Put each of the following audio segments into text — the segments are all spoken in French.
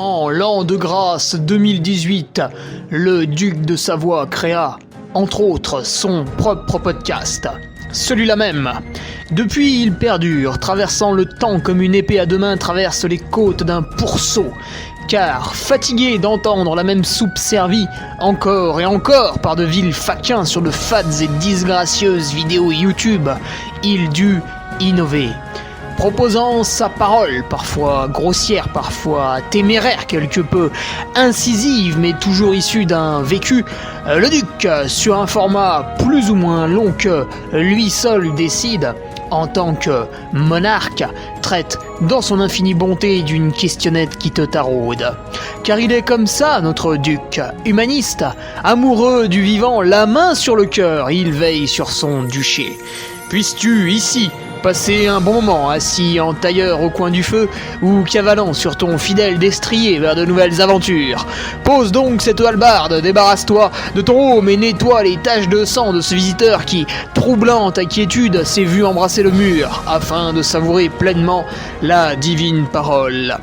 En l'an de grâce 2018, le duc de Savoie créa, entre autres, son propre podcast. Celui-là même. Depuis, il perdure, traversant le temps comme une épée à deux mains traverse les côtes d'un pourceau. Car, fatigué d'entendre la même soupe servie, encore et encore par de vils faquins sur de fades et disgracieuses vidéos YouTube, il dut innover. Proposant sa parole, parfois grossière, parfois téméraire quelque peu, incisive mais toujours issue d'un vécu, le duc, sur un format plus ou moins long que lui seul décide, en tant que monarque, traite dans son infinie bonté d'une questionnette qui te taraude. Car il est comme ça, notre duc, humaniste, amoureux du vivant, la main sur le cœur, il veille sur son duché. Puisses-tu, ici, passer un bon moment assis en tailleur au coin du feu ou cavalant sur ton fidèle destrier vers de nouvelles aventures. Pose donc cette hallebarde, débarrasse-toi de ton home et nettoie les taches de sang de ce visiteur qui, troublant ta quiétude, s'est vu embrasser le mur afin de savourer pleinement la divine parole.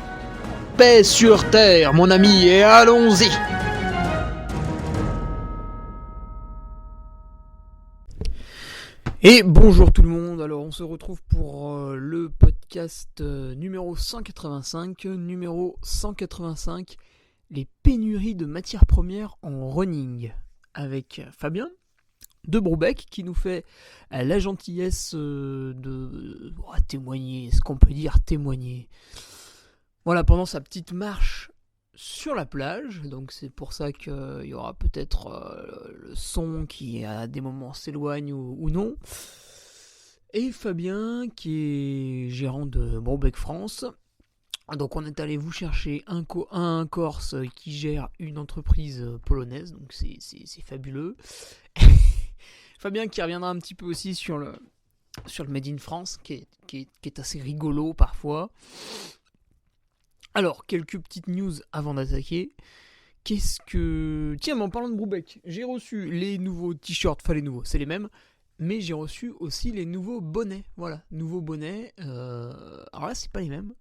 Paix sur terre, mon ami, et allons-y! Et bonjour tout le monde, alors on se retrouve pour le podcast numéro 185, les pénuries de matières premières en running, avec Fabien de Broubec qui nous fait la gentillesse de témoigner, ce qu'on peut dire témoigner. Voilà, pendant sa petite marche sur la plage, donc c'est pour ça qu'il y aura peut-être le son qui à des moments s'éloigne ou non. Et Fabien qui est gérant de Broubec France. Donc on est allé vous chercher un Corse qui gère une entreprise polonaise, donc c'est fabuleux. Fabien qui reviendra un petit peu aussi sur le Made in France, qui est assez rigolo parfois. Alors, quelques petites news avant d'attaquer. Tiens, mais en parlant de Broubec, j'ai reçu les nouveaux t-shirts, enfin les nouveaux, c'est les mêmes, mais j'ai reçu aussi les nouveaux bonnets. Voilà, nouveaux bonnets. Alors là, c'est pas les mêmes.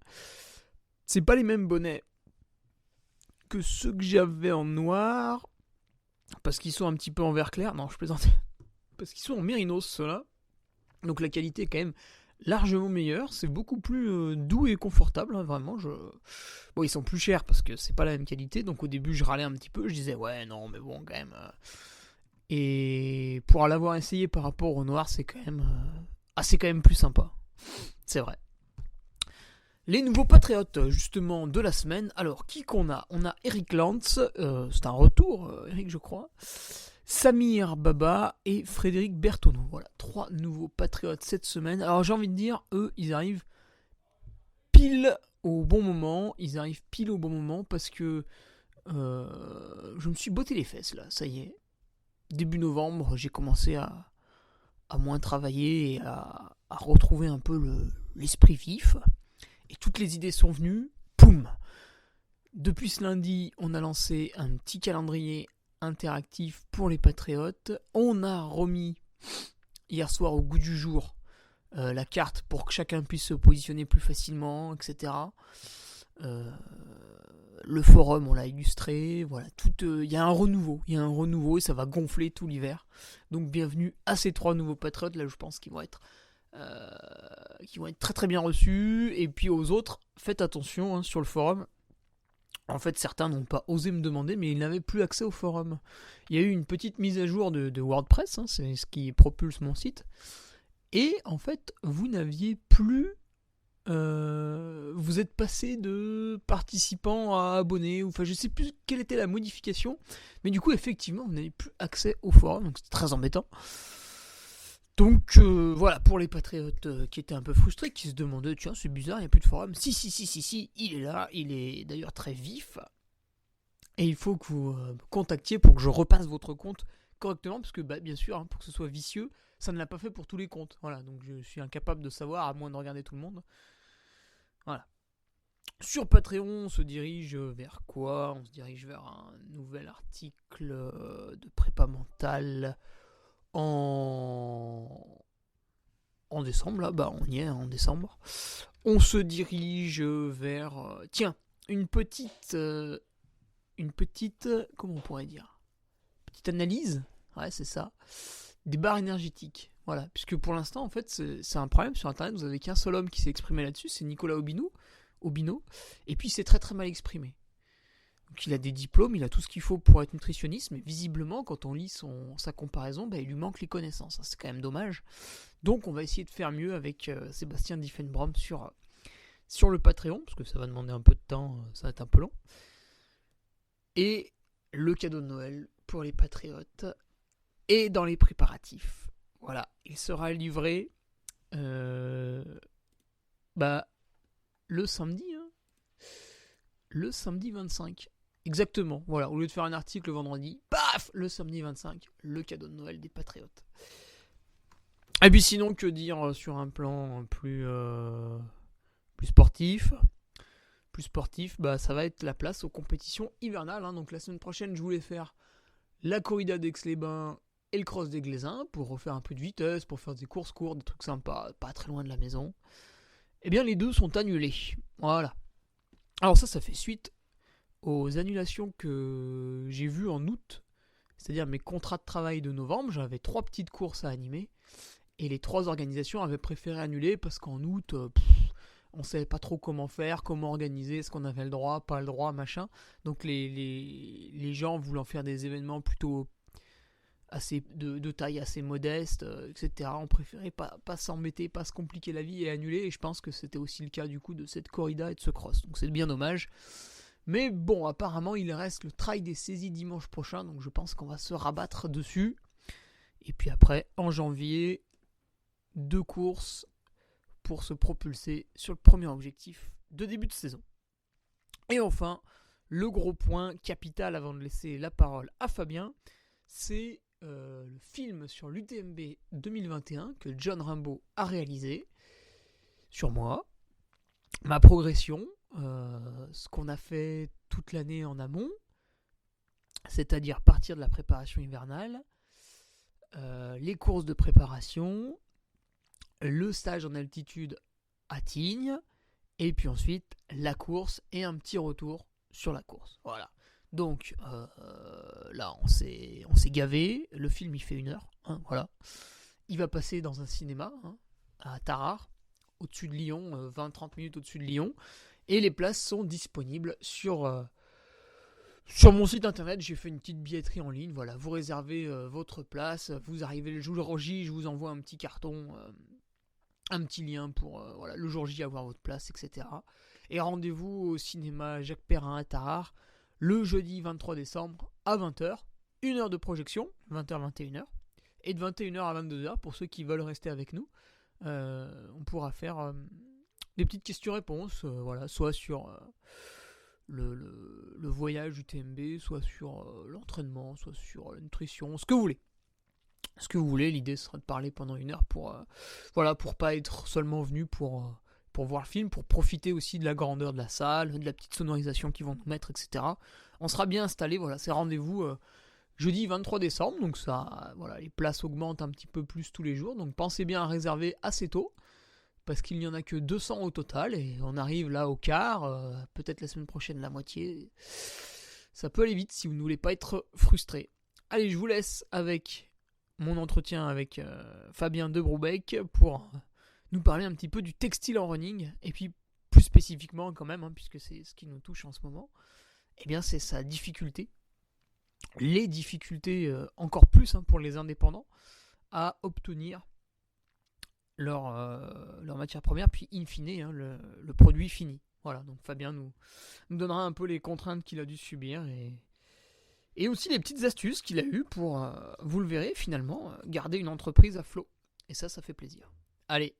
C'est pas les mêmes bonnets que ceux que j'avais en noir, parce qu'ils sont un petit peu en vert clair. Non, je plaisante. Parce qu'ils sont en mérinos, ceux-là. Donc la qualité est quand même largement meilleur, c'est beaucoup plus doux et confortable, hein, vraiment. Bon, ils sont plus chers parce que c'est pas la même qualité, donc au début je râlais un petit peu, je disais ouais non mais bon quand même. Et pour l'avoir essayé par rapport au noir, c'est quand même plus sympa, c'est vrai. Les nouveaux patriotes justement de la semaine. Alors qui qu'on a ? On a Eric Lantz, c'est un retour, Eric je crois. Samir Baba et Frédéric Bertoneau. Voilà, 3 nouveaux patriotes cette semaine. Alors j'ai envie de dire, eux, ils arrivent pile au bon moment. Parce que je me suis botté les fesses là, ça y est. Début novembre, j'ai commencé à moins travailler et à retrouver un peu l'esprit vif. Et toutes les idées sont venues. Poum ! Depuis ce lundi, on a lancé un petit calendrier interactif pour les patriotes. On a remis hier soir au goût du jour la carte pour que chacun puisse se positionner plus facilement, etc. Le forum, on l'a illustré. Voilà, il y a un renouveau et ça va gonfler tout l'hiver. Donc bienvenue à ces 3 nouveaux patriotes. Là, je pense qu'ils vont être très très bien reçus. Et puis aux autres, faites attention sur le forum. En fait, certains n'ont pas osé me demander, mais ils n'avaient plus accès au forum. Il y a eu une petite mise à jour de WordPress, c'est ce qui propulse mon site. Et en fait, vous n'aviez plus... vous êtes passé de participant à abonné, enfin je sais plus quelle était la modification, mais du coup, effectivement, vous n'avez plus accès au forum, donc c'est très embêtant. Donc voilà, pour les patriotes qui étaient un peu frustrés, qui se demandaient, tiens c'est bizarre, il n'y a plus de forum. Si, il est là, il est d'ailleurs très vif. Et il faut que vous contactiez pour que je repasse votre compte correctement, parce que bien sûr, pour que ce soit vicieux, ça ne l'a pas fait pour tous les comptes. Voilà, donc je suis incapable de savoir, à moins de regarder tout le monde. Voilà. Sur Patreon, on se dirige vers quoi ? On se dirige vers un nouvel article de prépa mentale en décembre, là, on y est en décembre. On se dirige vers... tiens, une petite, comment on pourrait dire, petite analyse, ouais c'est ça, des barres énergétiques. Voilà, puisque pour l'instant en fait c'est un problème sur internet, vous avez qu'un seul homme qui s'est exprimé là-dessus, c'est Nicolas Aubino, et puis c'est très très mal exprimé. Donc il a des diplômes, il a tout ce qu'il faut pour être nutritionniste, mais visiblement quand on lit sa comparaison, il lui manque les connaissances, c'est quand même dommage. Donc on va essayer de faire mieux avec Sébastien Diffenbrom sur le Patreon, parce que ça va demander un peu de temps, ça va être un peu long. Et le cadeau de Noël pour les patriotes et dans les préparatifs. Voilà, il sera livré le samedi, le samedi 25. Exactement, voilà, au lieu de faire un article le vendredi, paf, le samedi 25, le cadeau de Noël des patriotes. Et puis sinon, que dire sur un plan plus sportif, ça va être la place aux compétitions hivernales. Donc la semaine prochaine, je voulais faire la corrida d'Aix-les-Bains et le cross des Glaisins pour refaire un peu de vitesse, pour faire des courses courtes, des trucs sympas, pas très loin de la maison. Eh bien, les deux sont annulés. Voilà. Alors ça fait suite aux annulations que j'ai vues en août, c'est-à-dire mes contrats de travail de novembre. J'avais 3 petites courses à animer et les 3 organisations avaient préféré annuler parce qu'en août, on savait pas trop comment faire, comment organiser, est-ce qu'on avait le droit, pas le droit, machin. Donc les gens voulant faire des événements plutôt assez de taille assez modeste, etc. On préférait pas s'embêter, pas se compliquer la vie et annuler. Et je pense que c'était aussi le cas du coup de cette corrida et de ce cross. Donc c'est bien dommage. Mais bon, apparemment il reste le trail des saisies dimanche prochain, donc je pense qu'on va se rabattre dessus. Et puis après, en janvier, 2 courses pour se propulser sur le premier objectif de début de saison. Et enfin, le gros point capital avant de laisser la parole à Fabien, c'est le film sur l'UTMB 2021 que John Rimbaud a réalisé sur moi, ma progression, ce qu'on a fait toute l'année en amont, c'est-à-dire partir de la préparation hivernale, les courses de préparation, le stage en altitude à Tignes, et puis ensuite la course et un petit retour sur la course. Voilà. Donc là on s'est gavé, le film il fait 1 heure, voilà. Il va passer dans un cinéma à Tarare, au-dessus de Lyon, 20-30 minutes au-dessus de Lyon, et les places sont disponibles sur mon site internet. J'ai fait une petite billetterie en ligne, voilà, vous réservez votre place, vous arrivez le jour J, je vous envoie un petit carton, un petit lien pour le jour J avoir votre place, etc. Et rendez-vous au cinéma Jacques Perrin à Tarare le jeudi 23 décembre à 20h, 1 heure de projection, 20h-21h, et de 21h à 22h pour ceux qui veulent rester avec nous. On pourra faire des petites questions-réponses, soit sur le voyage du TMB, soit sur l'entraînement, soit sur la nutrition, ce que vous voulez. Ce que vous voulez, l'idée sera de parler pendant 1 heure pour pas être seulement venu pour voir le film, pour profiter aussi de la grandeur de la salle, de la petite sonorisation qu'ils vont nous mettre, etc. On sera bien installé, c'est rendez-vous jeudi 23 décembre, donc ça, les places augmentent un petit peu plus tous les jours, donc pensez bien à réserver assez tôt, parce qu'il n'y en a que 200 au total, et on arrive là au quart, peut-être la semaine prochaine la moitié. Ça peut aller vite si vous ne voulez pas être frustré. Allez, je vous laisse avec mon entretien avec Fabien de Broubec pour nous parler un petit peu du textile en running, et puis plus spécifiquement quand même, puisque c'est ce qui nous touche en ce moment, eh bien c'est sa difficulté, les difficultés encore plus pour les indépendants à obtenir leur matière première, puis in fine le produit fini. Voilà, donc Fabien nous donnera un peu les contraintes qu'il a dû subir et aussi les petites astuces qu'il a eues pour, vous le verrez finalement, garder une entreprise à flot. Et ça fait plaisir. Allez,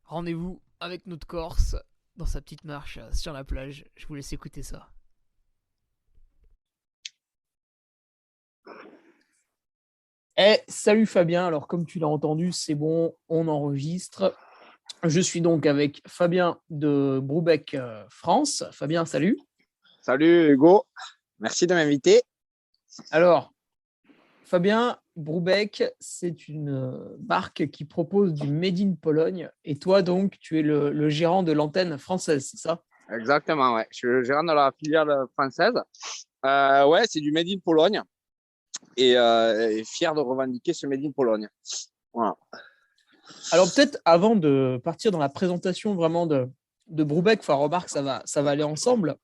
rendez-vous avec notre Corse dans sa petite marche sur la plage. Je vous laisse écouter ça. Salut Fabien, alors comme tu l'as entendu, c'est bon, on enregistre. Je suis donc avec Fabien de Broubec France. Fabien, salut. Salut Hugo, merci de m'inviter. Alors, Fabien, Broubec, c'est une marque qui propose du Made in Pologne. Et toi, donc, tu es le gérant de l'antenne française, c'est ça ? Exactement, ouais. Je suis le gérant de la filiale française. Ouais, c'est du Made in Pologne et fier de revendiquer ce Made in Pologne. Voilà. Alors peut-être avant de partir dans la présentation vraiment de Brubeck, enfin remarque, ça va aller ensemble.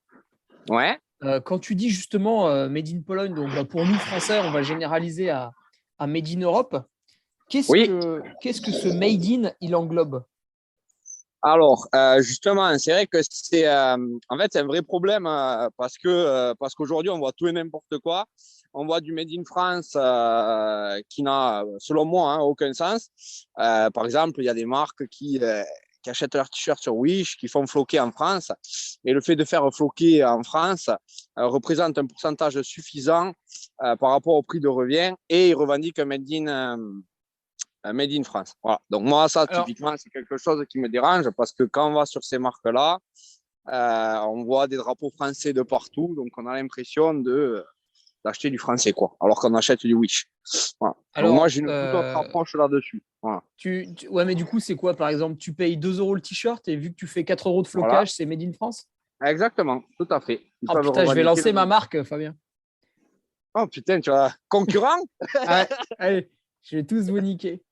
Ouais. Quand tu dis justement Made in Pologne, donc bah, pour nous Français, on va généraliser à Made in Europe. Oui. Qu'est-ce que ce Made in, il englobe? Alors, justement, c'est vrai que en fait, c'est un vrai problème parce qu'aujourd'hui, on voit tout et n'importe quoi. On voit du Made in France qui n'a, selon moi, hein, aucun sens. Par exemple, il y a des marques qui achètent leurs t-shirts sur Wish, qui font floquer en France. Et le fait de faire floquer en France représente un pourcentage suffisant par rapport au prix de revient et ils revendiquent un Made in France. Voilà. Donc moi, ça, Alors, typiquement, c'est quelque chose qui me dérange parce que quand on va sur ces marques-là, on voit des drapeaux français de partout, donc on a l'impression d'acheter du français, quoi, alors qu'on achète du Wish. Voilà. Donc moi, alors j'ai une toute autre approche là-dessus. Voilà. ouais, mais du coup, c'est quoi par exemple? Tu payes 2 euros le t-shirt et vu que tu fais 4 euros de Voilà. flocage, c'est Made in France? Exactement, tout à fait. Ils Oh peuvent putain, je vais revendiquer lancer le ma même. marque, Fabien. Oh putain, tu vois, concurrent. Ouais, allez, je vais tous vous niquer.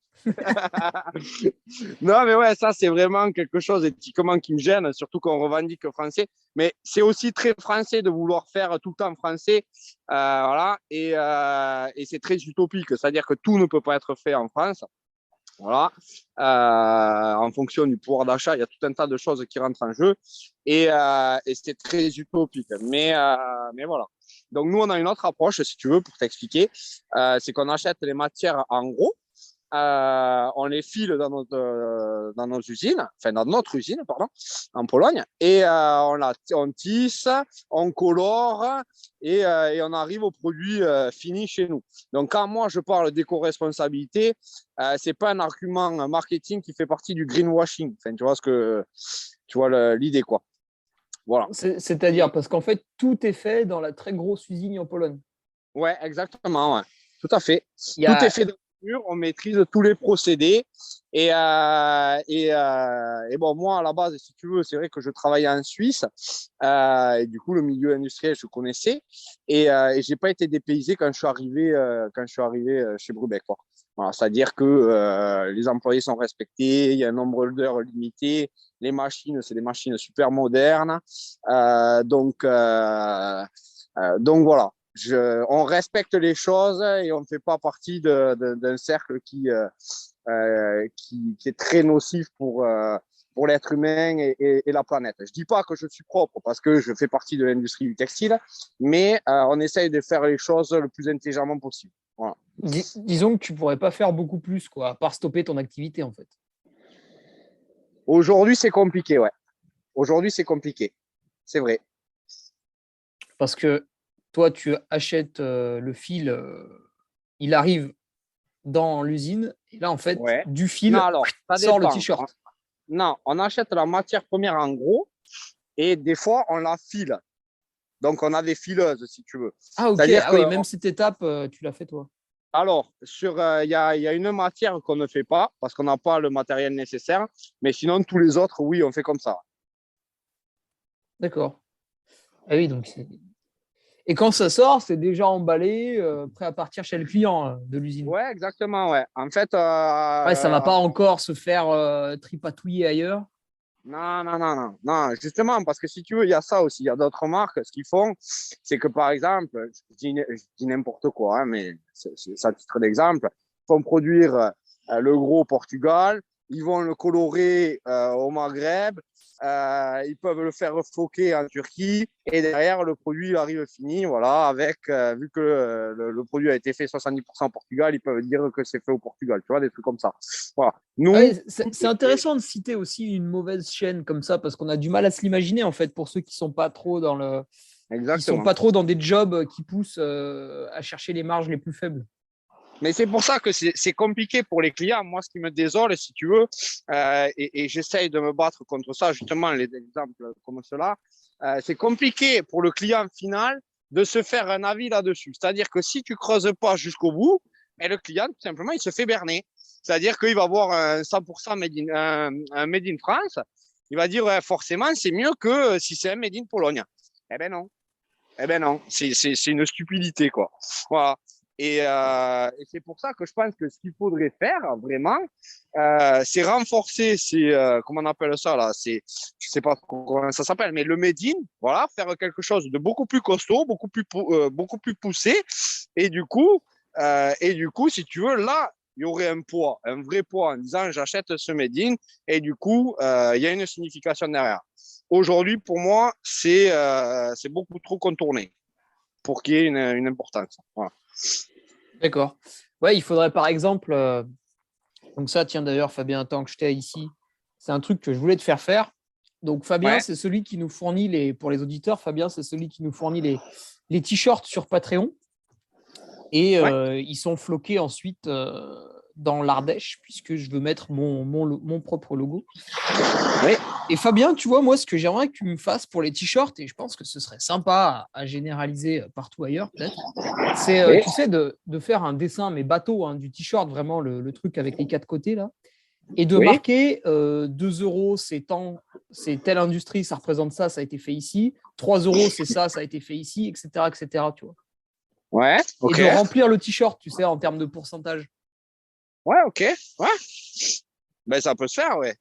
Non, mais ouais, ça, c'est vraiment quelque chose éthiquement qui me gêne, surtout qu'on revendique français. Mais c'est aussi très français de vouloir faire tout le temps français. Voilà. Et c'est très utopique. C'est-à-dire que tout ne peut pas être fait en France. Voilà. En fonction du pouvoir d'achat, il y a tout un tas de choses qui rentrent en jeu. Et c'est très utopique. Mais voilà. Donc, nous, on a une autre approche, si tu veux, pour t'expliquer. C'est qu'on achète les matières en gros. On les file dans nos usines, enfin dans notre usine, pardon, en Pologne, et on tisse, on colore et on arrive au produit fini chez nous. Donc quand moi je parle d'éco-responsabilité, c'est pas un argument marketing qui fait partie du greenwashing. Enfin, tu vois tu vois l'idée quoi. Voilà. C'est-à-dire, parce qu'en fait, tout est fait dans la très grosse usine en Pologne. Ouais, exactement. Ouais. Tout à fait. Il y Tout est a, fait dans le mur, on maîtrise tous les procédés. Et bon, moi, à la base, si tu veux, c'est vrai que je travaillais en Suisse. Et du coup, le milieu industriel, je connaissais. Et je n'ai pas été dépaysé quand je suis arrivé chez Brubeck, quoi. Voilà, c'est-à-dire que les employés sont respectés, il y a un nombre d'heures limité, les machines, c'est des machines super modernes. Donc voilà, on respecte les choses et on ne fait pas partie d'un cercle qui est très nocif pour l'être humain et la planète. Je ne dis pas que je suis propre parce que je fais partie de l'industrie du textile, mais on essaye de faire les choses le plus intelligemment possible. Voilà. disons que tu pourrais pas faire beaucoup plus, quoi, à part stopper ton activité, en fait. Aujourd'hui, c'est compliqué, ouais. Aujourd'hui, c'est compliqué. C'est vrai. Parce que toi, tu achètes le fil, il arrive dans l'usine, et là, en fait, Ouais. du Non, fil alors, ça sort le dépend. t-shirt. Non, on achète la matière première en gros et des fois, on la file. Donc, on a des fileuses, si tu veux. Ah, ok. C'est-à-dire Ah que, oui, même cette étape, tu l'as fait toi. alors, il y a une matière qu'on ne fait pas parce qu'on n'a pas le matériel nécessaire, mais sinon, tous les autres, oui, on fait comme ça. D'accord. Ah oui, donc et quand ça sort, c'est déjà emballé, prêt à partir chez le client de l'usine. Ouais, exactement, ouais. En fait, Ouais, ça va pas encore se faire tripatouiller ailleurs. non, non, non, non, non, justement, parce que si tu veux, il y a ça aussi. Il y a d'autres marques, ce qu'ils font, c'est que par exemple, je dis n'importe quoi, hein, mais c'est à titre d'exemple, ils font produire le gros au Portugal, ils vont le colorer au Maghreb, ils peuvent le faire floquer en Turquie, et derrière, le produit il arrive fini, voilà, vu que le produit a été fait 70% au Portugal, ils peuvent dire que c'est fait au Portugal, tu vois, des trucs comme ça. Voilà. Nous, Ouais, tout c'est est fait. intéressant de citer aussi une mauvaise chaîne comme ça parce qu'on a du mal à se l'imaginer en fait pour ceux qui sont pas trop qui sont Exactement. pas trop dans des jobs qui poussent à chercher les marges les plus faibles. Mais c'est pour ça que c'est compliqué pour les clients. Moi, ce qui me désole, si tu veux, et j'essaye de me battre contre ça, justement, les exemples comme cela, c'est compliqué pour le client final de se faire un avis là-dessus. C'est-à-dire que si tu creuses pas jusqu'au bout, et le client, tout simplement, il se fait berner. C'est-à-dire qu'il va avoir un 100% un Made in France. il va dire ouais, forcément, c'est mieux que si c'est un Made in Pologne. Eh ben non. Eh ben non, c'est une stupidité, quoi. Voilà. Et c'est pour ça que je pense que ce qu'il faudrait faire, vraiment, c'est renforcer comment on appelle ça, là, je sais pas comment ça s'appelle, mais le made in, voilà, faire quelque chose de beaucoup plus costaud, beaucoup plus poussé. Et du coup, si tu veux, là, il y aurait un poids, un vrai poids en disant j'achète ce made in, et du coup, il y a une signification derrière. Aujourd'hui, pour moi, c'est beaucoup trop contourné pour qu'il y ait une importance. Voilà. D'accord. Ouais, il faudrait par exemple, donc ça, tiens d'ailleurs, Fabien, tant que j'étais ici, c'est un truc que je voulais te faire faire. Donc Fabien, Ouais, c'est celui qui nous fournit pour les auditeurs, Fabien, c'est celui qui nous fournit les t-shirts sur Patreon. Et ouais, ils sont floqués ensuite dans l'Ardèche, puisque je veux mettre mon propre logo. oui, Et Fabien, tu vois, moi, ce que j'aimerais que tu me fasses pour les t-shirts, et je pense que ce serait sympa à généraliser partout ailleurs, peut-être, c'est, oui, tu sais, de faire un dessin, mais bateau, hein, du t-shirt, vraiment le truc avec les quatre côtés, là, et de oui. marquer 2 euros, c'est tant, c'est telle industrie, ça représente ça, ça a été fait ici, 3 euros, c'est ça, ça a été fait ici, etc., etc., tu vois. Ouais, Et ok. de remplir le t-shirt, tu sais, en termes de pourcentage. Ouais, ok. Ouais. Ben, ça peut se faire, ouais.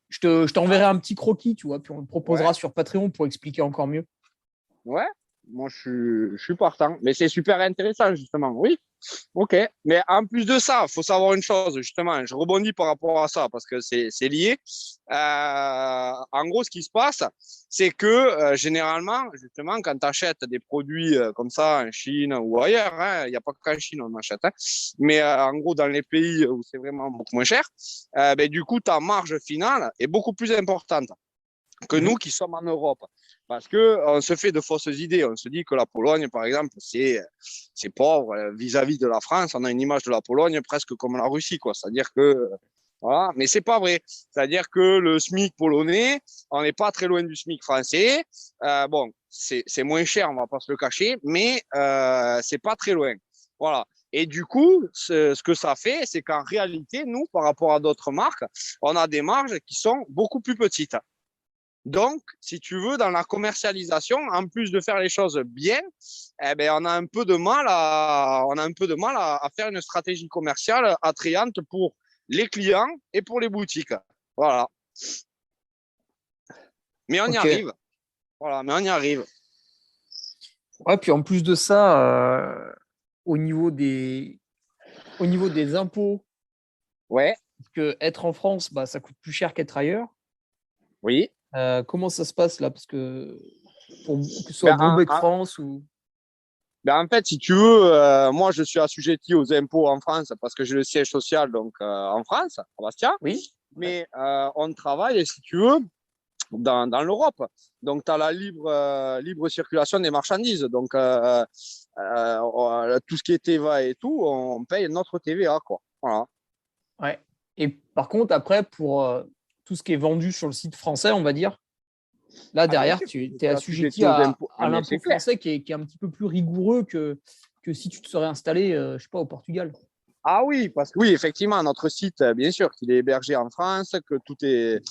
Je t'enverrai un petit croquis, tu vois, puis on le Ouais, proposera sur Patreon pour expliquer encore mieux. ouais. Moi, je suis partant. Mais c'est super intéressant, justement. Oui. Ok, mais en plus de ça, il faut savoir une chose, justement, je rebondis par rapport à ça parce que c'est lié. En gros, ce qui se passe, c'est que généralement, justement, quand tu achètes des produits comme ça en Chine ou ailleurs, hein, il n'y a pas qu'en Chine on achète, hein, mais en gros, dans les pays où c'est vraiment beaucoup moins cher, ben, du coup, ta marge finale est beaucoup plus importante que nous Mhm. qui sommes en Europe. Parce qu'on se fait de fausses idées. On se dit que la Pologne, par exemple, c'est pauvre vis-à-vis de la France. On a une image de la Pologne presque comme la Russie, quoi. C'est-à-dire que, voilà, mais c'est pas vrai. C'est-à-dire que le SMIC polonais, on n'est pas très loin du SMIC français. Bon, c'est moins cher, on va pas se le cacher, mais c'est pas très loin. Voilà. Et du coup, ce que ça fait, c'est qu'en réalité, nous, par rapport à d'autres marques, on a des marges qui sont beaucoup plus petites. Donc, si tu veux, dans la commercialisation, en plus de faire les choses bien, eh ben, on a un peu de mal à faire une stratégie commerciale attrayante pour les clients et pour les boutiques. Voilà. Mais on y Ok. arrive. Voilà, mais on y arrive. Ouais, puis en plus de ça, au niveau au niveau des impôts, Ouais, parce que être en France, bah, ça coûte plus cher qu'être ailleurs. oui. Comment ça se passe là? Parce que pour que ce soit Ben, Groupe France ou. en fait, si tu veux, moi, je suis assujetti aux impôts en France parce que j'ai le siège social donc en France, à Bastia. Oui. Ouais. Mais on travaille, si tu veux, dans l'Europe. Donc, tu as la libre circulation des marchandises. Donc, tout ce qui est TVA et tout, on paye notre TVA, quoi. Voilà. Ouais. Et par contre, après, pour tout ce qui est vendu sur le site français, on va dire, là Ah, bien derrière, sûr, tu je es suis assujetti assujetti aux impôts. Ah, à mais l'impôt c'est clair. français qui est un petit peu plus rigoureux que si tu te serais installé, je sais pas, au Portugal. Ah oui, parce que oui, effectivement, notre site, bien sûr, qu'il est hébergé en France, que tout est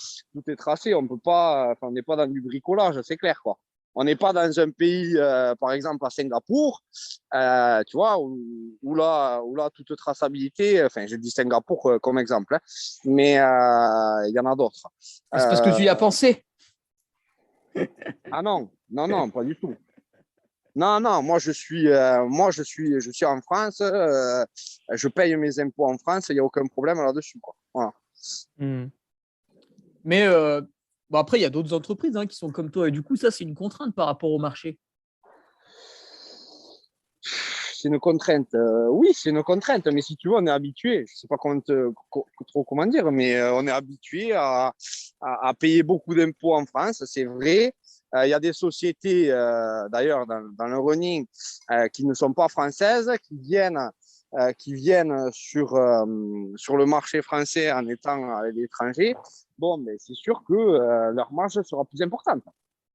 tracé. On peut pas, enfin, on n'est pas dans du bricolage, c'est clair, quoi. On n'est pas dans un pays, par exemple, à Singapour, tu vois, où là, toute traçabilité, enfin, je dis Singapour comme exemple, hein, mais il y en a d'autres. Ah, c'est parce que tu y as Euh, pensé. ah non, non, non, pas du tout. Non, non, je suis en France, je paye mes impôts en France, il n'y a aucun problème là-dessus, quoi. Voilà. Hmm. Mais bon, après, il y a d'autres entreprises hein, qui sont comme toi. Et du coup, ça, c'est une contrainte par rapport au marché. C'est une contrainte. Oui, c'est une contrainte, mais si tu veux, on est habitué. Je sais pas trop comment dire, mais on est habitué à payer beaucoup d'impôts en France, c'est vrai. Il y a des sociétés, d'ailleurs, dans le running, qui ne sont pas françaises, qui viennent sur le marché français en étant à l'étranger. Bon, mais c'est sûr que leur marge sera plus importante.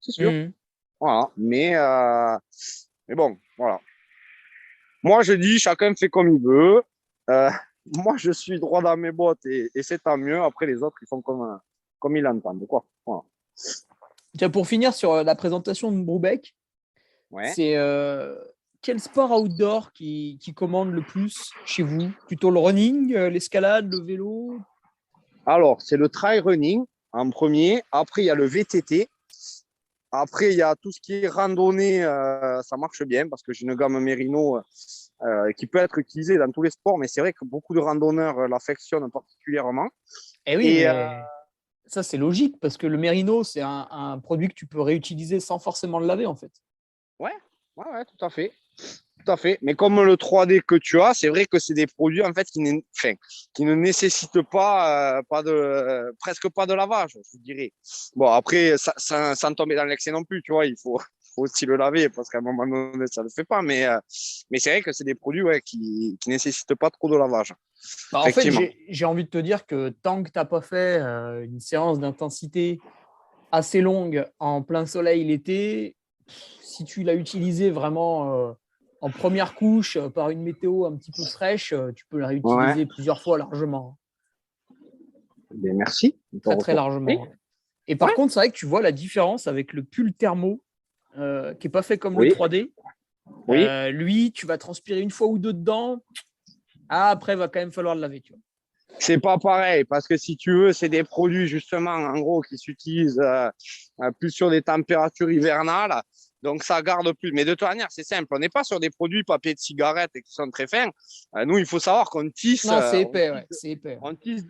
C'est sûr. Hmm. Voilà. Mais bon, voilà. Moi, je dis, chacun fait comme il veut. Euh, moi, je suis droit dans mes bottes et c'est tant mieux. Après, les autres, ils font comme. comme ils l'entendent, quoi. Voilà. Tiens, pour finir sur la présentation de Broubec, Ouais. c'est quel sport outdoor qui commande le plus chez vous? Plutôt le running, l'escalade, le vélo? Alors, c'est le trail running en premier. Après, il y a le VTT. Après, il y a tout ce qui est randonnée. Ça marche bien parce que j'ai une gamme Merino qui peut être utilisée dans tous les sports. Mais c'est vrai que beaucoup de randonneurs l'affectionnent particulièrement. Eh oui, Et mais ça, c'est logique parce que le Merino, c'est un produit que tu peux réutiliser sans forcément le laver, en fait. ouais, tout à fait. Tout à fait. Mais comme le 3D que tu as, c'est vrai que c'est des produits en fait qui ne nécessitent presque pas de lavage, je dirais. Bon, après, sans tomber dans l'excès non plus, tu vois, faut aussi le laver parce qu'à un moment donné, ça ne le fait pas. Mais c'est vrai que c'est des produits qui nécessitent pas trop de lavage. Bah, en fait, Effectivement. j'ai envie de te dire que tant que tu n'as pas fait une séance d'intensité assez longue en plein soleil l'été, si tu l'as utilisé vraiment en première couche par une météo un petit peu fraîche, tu peux la Ouais. réutiliser plusieurs fois largement. Bien, merci. Très, très largement. Et par contre, c'est vrai que tu vois la différence avec le pull thermo qui n'est pas fait comme le 3D. Oui. Lui, tu vas transpirer une fois ou deux dedans. Après, il va quand même falloir le laver. Tu vois. C'est pas pareil parce que si tu veux, c'est des produits justement en gros qui s'utilisent plus sur des températures hivernales. Donc ça garde plus. Mais de toute manière, c'est simple. On n'est pas sur des produits papier de cigarette qui sont très fins. Nous, il faut savoir qu'on tisse. Non, c'est épais, ouais. C'est épais.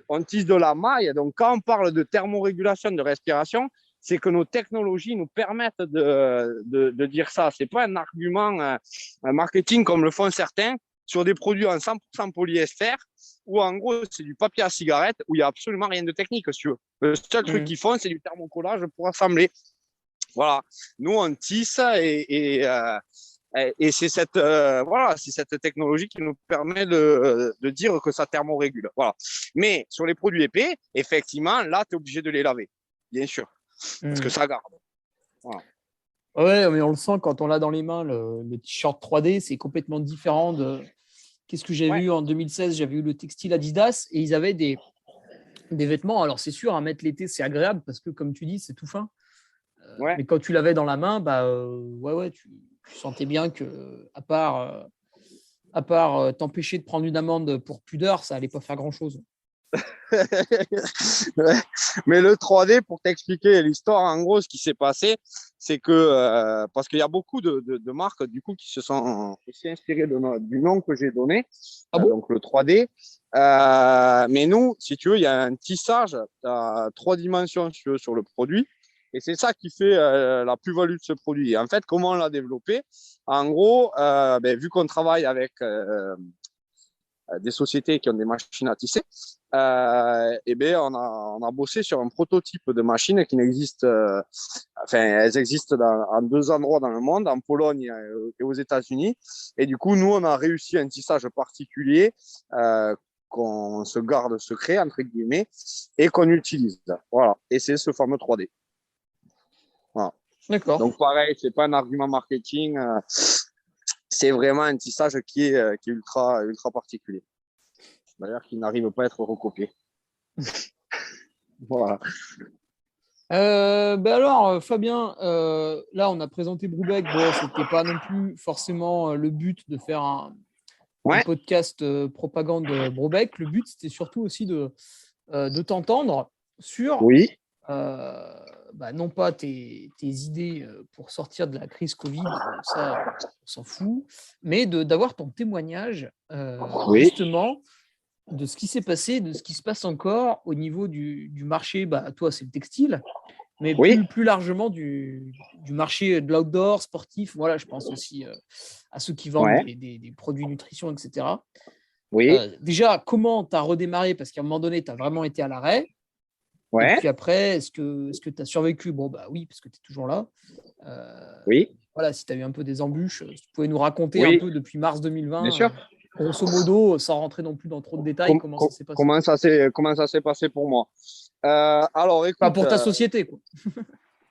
On tisse de la maille. Donc quand on parle de thermorégulation de respiration, c'est que nos technologies nous permettent de dire ça. C'est pas un argument marketing comme le font certains sur des produits en 100% polyester où en gros c'est du papier à cigarette où il n'y a absolument rien de technique, si tu veux. Le seul truc qu'ils font, c'est du thermocollage pour assembler. Voilà. Nous, on tisse et c'est cette technologie qui nous permet de dire que ça thermorégule. Voilà. Mais sur les produits épais, effectivement, là, tu es obligé de les laver, bien sûr, parce que ça garde. Voilà. Ouais, mais on le sent quand on l'a dans les mains, le t-shirt 3D, c'est complètement différent de. Qu'est-ce que j'ai vu en 2016? J'avais eu le textile Adidas et ils avaient des vêtements. Alors, c'est sûr, à mettre l'été, c'est agréable parce que, comme tu dis, c'est tout fin. Mais quand tu l'avais dans la main, tu sentais bien que, à part t'empêcher de prendre une amende pour pudeur, ça allait pas faire grand-chose. Mais le 3D, pour t'expliquer l'histoire, en gros, ce qui s'est passé, c'est que, parce qu'il y a beaucoup de marques, du coup, qui se sont aussi inspirées du nom que j'ai donné, donc le 3D. Mais nous, si tu veux, il y a un tissage à 3 dimensions sur le produit. Et c'est ça qui fait la plus-value de ce produit. Et en fait, comment on l'a développé? En gros, vu qu'on travaille avec des sociétés qui ont des machines à tisser, on a bossé sur un prototype de machine qui n'existe, elles existent en 2 endroits dans le monde, en Pologne et aux États-Unis. Et du coup, nous, on a réussi un tissage particulier qu'on se garde secret, entre guillemets, et qu'on utilise. Voilà. Et c'est ce fameux 3D. Voilà. D'accord. Donc, pareil, c'est pas un argument marketing. C'est vraiment un tissage qui est ultra, ultra particulier. D'ailleurs, qui n'arrive pas à être recopié. Voilà. Alors, Fabien, là, on a présenté Broubec. Bon, c'était pas non plus forcément le but de faire un podcast propagande Broubec. Le but, c'était surtout aussi de t'entendre sur non pas tes idées pour sortir de la crise Covid, ça, on s'en fout, mais d'avoir ton témoignage justement de ce qui s'est passé, de ce qui se passe encore au niveau du marché. Toi, c'est le textile, mais plus largement du marché de l'outdoor sportif. Voilà, je pense aussi à ceux qui vendent des produits nutrition, etc. Déjà, comment tu as redémarré? Parce qu'à un moment donné, tu as vraiment été à l'arrêt. Et puis après, est-ce que tu as survécu? Bon, oui, parce que tu es toujours là. Voilà, si tu as eu un peu des embûches, tu pouvais nous raconter un peu depuis mars 2020, bien sûr. Grosso modo, sans rentrer non plus dans trop de détails, comment ça s'est passé? Comment ça s'est passé pour moi? Alors, écoute, pour ta société, quoi.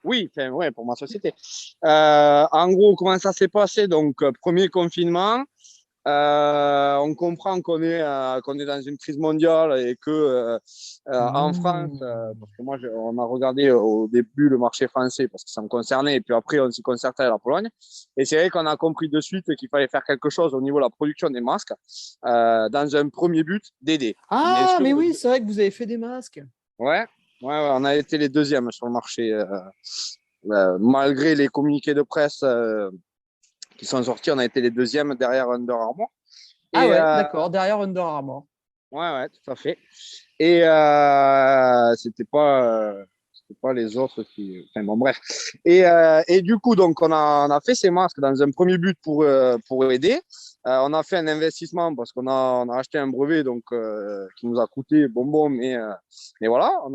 Oui, pour ma société. En gros, comment ça s'est passé? Donc, premier confinement, On comprend qu'on est dans une crise mondiale et que en France, parce que moi, on a regardé au début le marché français parce que ça me concernait, et puis après, on s'y concertait à la Pologne. Et c'est vrai qu'on a compris de suite qu'il fallait faire quelque chose au niveau de la production des masques, dans un premier but d'aider. Bien Ah, sûr, mais oui, c'est vrai que vous avez fait des masques. ouais, on a été les deuxièmes sur le marché, malgré les communiqués de presse qui sont sortis, on a été les deuxièmes derrière Under Armour. Ah Et ouais, d'accord, derrière Under Armour. ouais, tout à fait. Et c'était pas les autres qui. Enfin bon, bref. Et du coup, donc, on a fait ces masques dans un premier but pour aider. On a fait un investissement parce qu'on a acheté un brevet donc, qui nous a coûté bonbon, mais voilà, on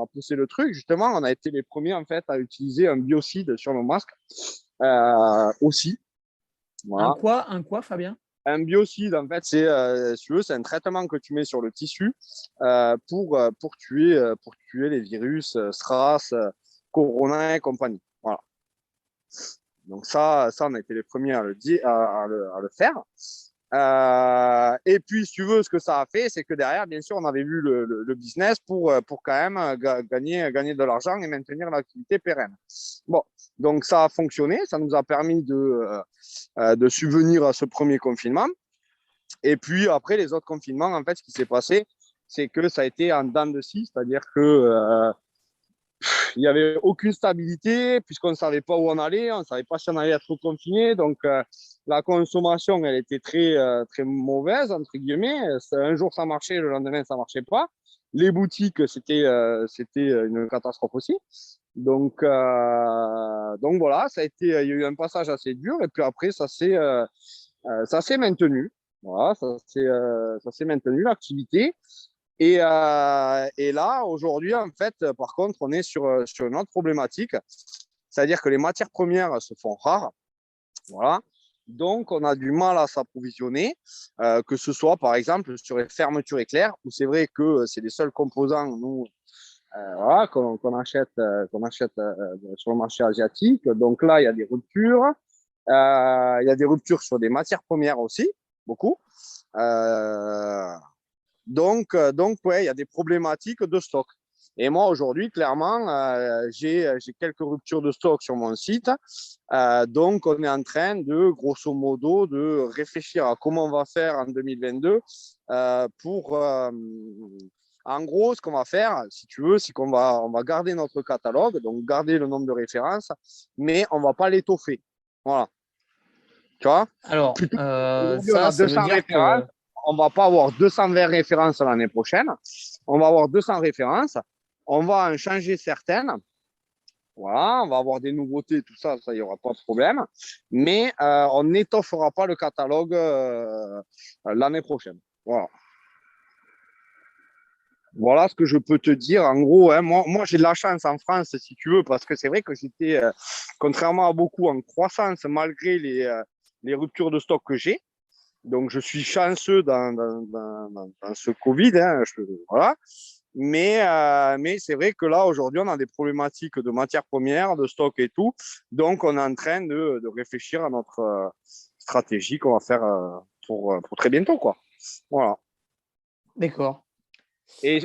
a poussé le truc. Justement, on a été les premiers en fait à utiliser un biocide sur nos masques aussi. Voilà. Un quoi, Fabien? Un biocide, en fait, si tu veux, c'est un traitement que tu mets sur le tissu pour tuer les virus SRAS, Corona et compagnie. Voilà. Donc ça, on a été les premiers à le faire. Et puis, si tu veux, ce que ça a fait, c'est que derrière, bien sûr, on avait vu le business pour quand même gagner de l'argent et maintenir l'activité pérenne. Bon, donc ça a fonctionné, ça nous a permis de subvenir à ce premier confinement. Et puis après, les autres confinements, en fait, ce qui s'est passé, c'est que ça a été en dents de scie, c'est-à-dire que il n'y avait aucune stabilité puisqu'on ne savait pas où on allait, on ne savait pas si on allait être confiné. Donc, la consommation, elle était très mauvaise, entre guillemets. Un jour, ça marchait, le lendemain, ça ne marchait pas. Les boutiques, c'était une catastrophe aussi. Donc voilà, il y a eu un passage assez dur. Et puis après, ça s'est maintenu. Voilà, ça s'est maintenu, l'activité. Et là, aujourd'hui, en fait, par contre, on est sur une autre problématique, c'est-à-dire que les matières premières se font rares. Voilà. Donc, on a du mal à s'approvisionner, que ce soit, par exemple, sur les fermetures éclairs, où c'est vrai que c'est les seuls composants, nous, voilà, qu'on achète sur le marché asiatique. Donc là, il y a des ruptures. Il y a des ruptures sur des matières premières aussi, beaucoup. Euh, donc, ouais, il y a des problématiques de stock. Et moi, aujourd'hui, clairement, j'ai quelques ruptures de stock sur mon site. Donc, on est en train de, grosso modo, de réfléchir à comment on va faire en 2022 en gros, ce qu'on va faire, si tu veux, c'est on va garder notre catalogue, donc garder le nombre de références, mais on ne va pas l'étoffer. Voilà. Tu vois? Alors, Plutôt, aujourd'hui, on a ça veut 200 dire références. que On ne va pas avoir 220 références l'année prochaine. On va avoir 200 références. On va en changer certaines. Voilà, on va avoir des nouveautés, tout ça, il n'y aura pas de problème. Mais on n'étoffera pas le catalogue l'année prochaine. Voilà. Voilà ce que je peux te dire. En gros, hein, moi j'ai de la chance en France, si tu veux, parce que c'est vrai que j'étais, contrairement à beaucoup, en croissance malgré les ruptures de stock que j'ai. Donc, je suis chanceux dans ce Covid. Hein, voilà. Mais c'est vrai que là, aujourd'hui, on a des problématiques de matières premières, de stock et tout. Donc, on est en train de réfléchir à notre stratégie qu'on va faire pour très bientôt, quoi. Voilà. d'accord. Et,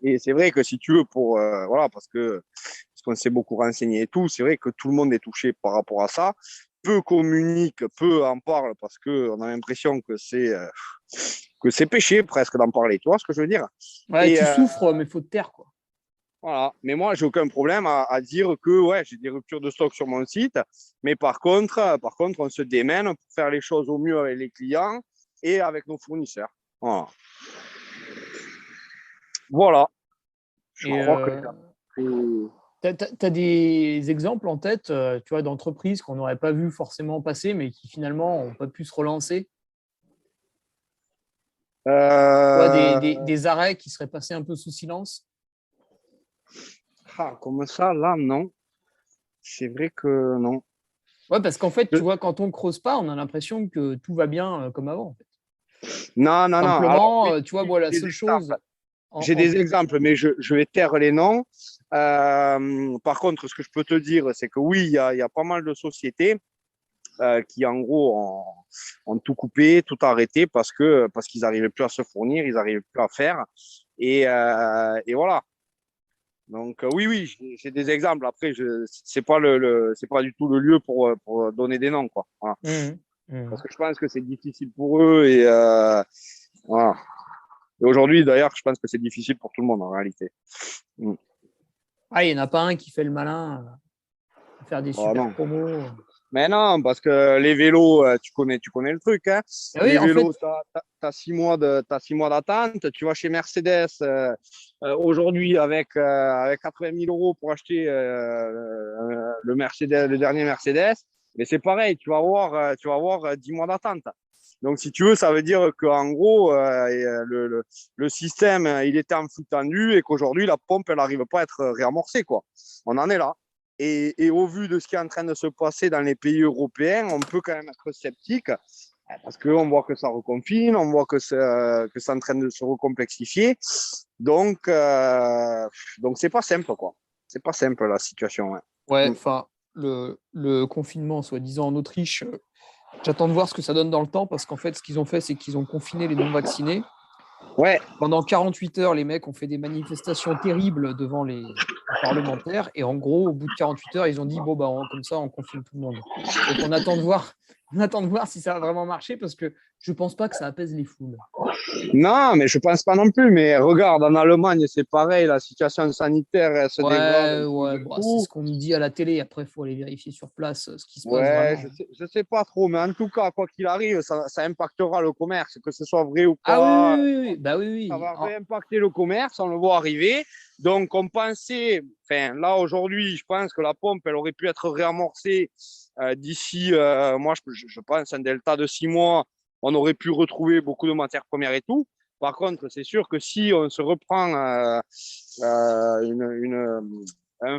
et c'est vrai que si tu veux, voilà, parce qu'on s'est beaucoup renseigné et tout, c'est vrai que tout le monde est touché par rapport à ça. Peu communique, peu en parle parce qu'on a l'impression que c'est péché presque d'en parler. Tu vois ce que je veux dire? Ouais, Et tu souffres, mais faut te taire, quoi. voilà. Mais moi, j'ai aucun problème à dire que ouais, j'ai des ruptures de stock sur mon site. Mais par contre, on se démène pour faire les choses au mieux avec les clients et avec nos fournisseurs. Voilà. Voilà. Je Et crois que t'as des exemples en tête, tu vois, d'entreprises qu'on n'aurait pas vu forcément passer, mais qui finalement n'ont pas pu se relancer. Tu vois, Euh... des arrêts qui seraient passés un peu sous silence. Comme ça, là, non. C'est vrai que non. Ouais, parce qu'en fait, tu Je- vois, quand on creuse pas, on a l'impression que tout va bien comme avant, en fait. Non, non, non. Alors, Simplement, oui, tu vois, oui, moi, j'ai la des seule chose. exemples. J'ai des exemples, mais je vais taire les noms. Par contre, ce que je peux te dire, c'est que oui, il y a pas mal de sociétés qui en gros ont tout coupé, tout arrêté parce qu'ils n'arrivaient plus à se fournir, ils n'arrivaient plus à faire. Et voilà. Donc oui, j'ai des exemples. Après, c'est pas c'est pas du tout le lieu pour donner des noms, quoi. Voilà. Parce que je pense que c'est difficile pour eux et voilà. Et aujourd'hui, d'ailleurs, je pense que c'est difficile pour tout le monde en réalité. Ah, il n'y en a pas un qui fait le malin à faire des super promos. Mais non, parce que les vélos, tu connais le truc. Hein. Oui, les vélos, fait... tu as 6 mois d'attente. Tu vas chez Mercedes aujourd'hui avec 80 000 euros pour acheter le dernier Mercedes. Mais c'est pareil, tu vas avoir 10 mois d'attente. Donc, si tu veux, ça veut dire qu'en gros, le système, il était en flux tendu et qu'aujourd'hui, la pompe, elle n'arrive pas à être réamorcée, quoi. On en est là. Et au vu de ce qui est en train de se passer dans les pays européens, on peut quand même être sceptique parce qu'on voit que ça reconfine, on voit que c'est en train de se recomplexifier. Donc c'est pas simple, quoi. C'est pas simple, la situation. Ouais, enfin, le confinement, soi-disant en Autriche, j'attends de voir ce que ça donne dans le temps parce qu'en fait, ce qu'ils ont fait, c'est qu'ils ont confiné les non-vaccinés. Ouais. Pendant 48 heures, les mecs ont fait des manifestations terribles devant les parlementaires. Et en gros, au bout de 48 heures, ils ont dit bon, bah, comme ça, on confine tout le monde. Donc, on attend de voir si ça va vraiment marcher parce que je ne pense pas que ça apaise les foules. Non, mais je ne pense pas non plus. Mais regarde, en Allemagne, c'est pareil. La situation sanitaire, elle se dégrade. C'est ce qu'on me dit à la télé. Après, il faut aller vérifier sur place ce qui se passe vraiment. Je sais pas trop. Mais en tout cas, quoi qu'il arrive, ça impactera le commerce, que ce soit vrai ou pas. Ah oui. Bah oui. Ça va impacter le commerce, on le voit arriver. Donc, on pensait, là, aujourd'hui, je pense que la pompe, elle aurait pu être réamorcée d'ici, moi, je pense, un delta de 6 mois. On aurait pu retrouver beaucoup de matières premières et tout. Par contre, c'est sûr que si on se reprend un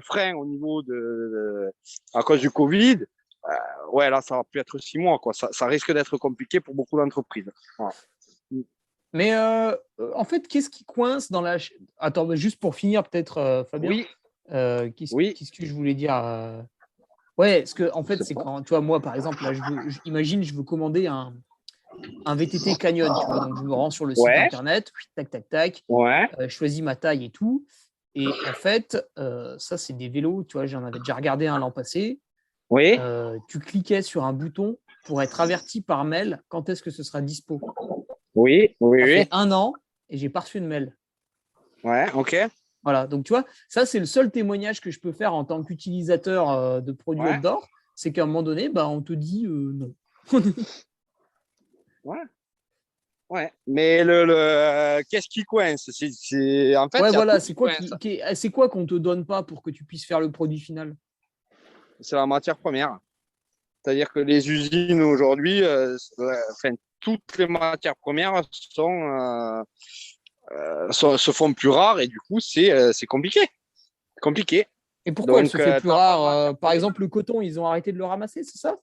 frein au niveau à cause du Covid, là, ça va plus être 6 mois, quoi. Ça risque d'être compliqué pour beaucoup d'entreprises. Voilà. Mais en fait, qu'est-ce qui coince dans la... Attends, juste pour finir, peut-être, Fabien. Oui. Qu'est-ce que je voulais dire Ouais, parce que en fait, c'est quand, tu vois, moi, par exemple, là, je veux commander un VTT Canyon, tu vois, donc je me rends sur le site internet, tac, je choisis ma taille et tout. Et en fait, ça, c'est des vélos, tu vois, j'en avais déjà regardé un l'an passé. Oui. Tu cliquais sur un bouton pour être averti par mail quand est-ce que ce sera dispo. Oui. Ça fait 1 an et j'ai pas reçu de mail. Ouais, ok. Voilà, donc tu vois, ça c'est le seul témoignage que je peux faire en tant qu'utilisateur de produits outdoor, c'est qu'à un moment donné, on te dit non. Ouais. Mais qu'est-ce qui coince? En fait, voilà, c'est quoi qu'on te donne pas pour que tu puisses faire le produit final? C'est la matière première. C'est-à-dire que les usines aujourd'hui, toutes les matières premières se font plus rares et du coup, c'est compliqué. Et pourquoi elle se fait plus rare? Par exemple, le coton, ils ont arrêté de le ramasser, c'est ça?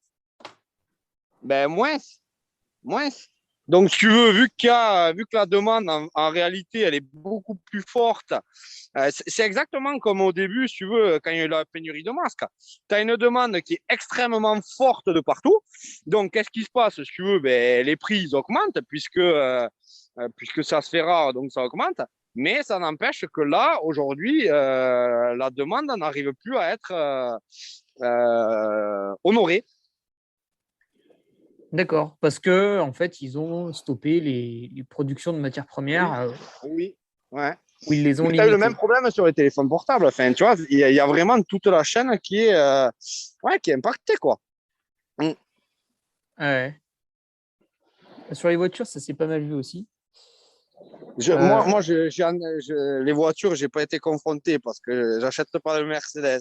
Ben, moins. Donc, si tu veux, vu que la demande, en réalité, elle est beaucoup plus forte, c'est exactement comme au début, si tu veux, quand il y a eu la pénurie de masques. Tu as une demande qui est extrêmement forte de partout. Donc, qu'est-ce qui se passe? Si tu veux, les prix ils augmentent puisque ça se fait rare, donc ça augmente. Mais ça n'empêche que là, aujourd'hui, la demande n'arrive plus à être honorée. D'accord, parce que en fait, ils ont stoppé les productions de matières premières. Oui. Ouais. Où ils les ont limitées. Tu as eu le même problème sur les téléphones portables. Enfin, tu vois, il y a vraiment toute la chaîne qui est impactée, quoi. Ouais. Sur les voitures, ça s'est pas mal vu aussi. Moi, les voitures, j'ai pas été confronté parce que j'achète pas de Mercedes.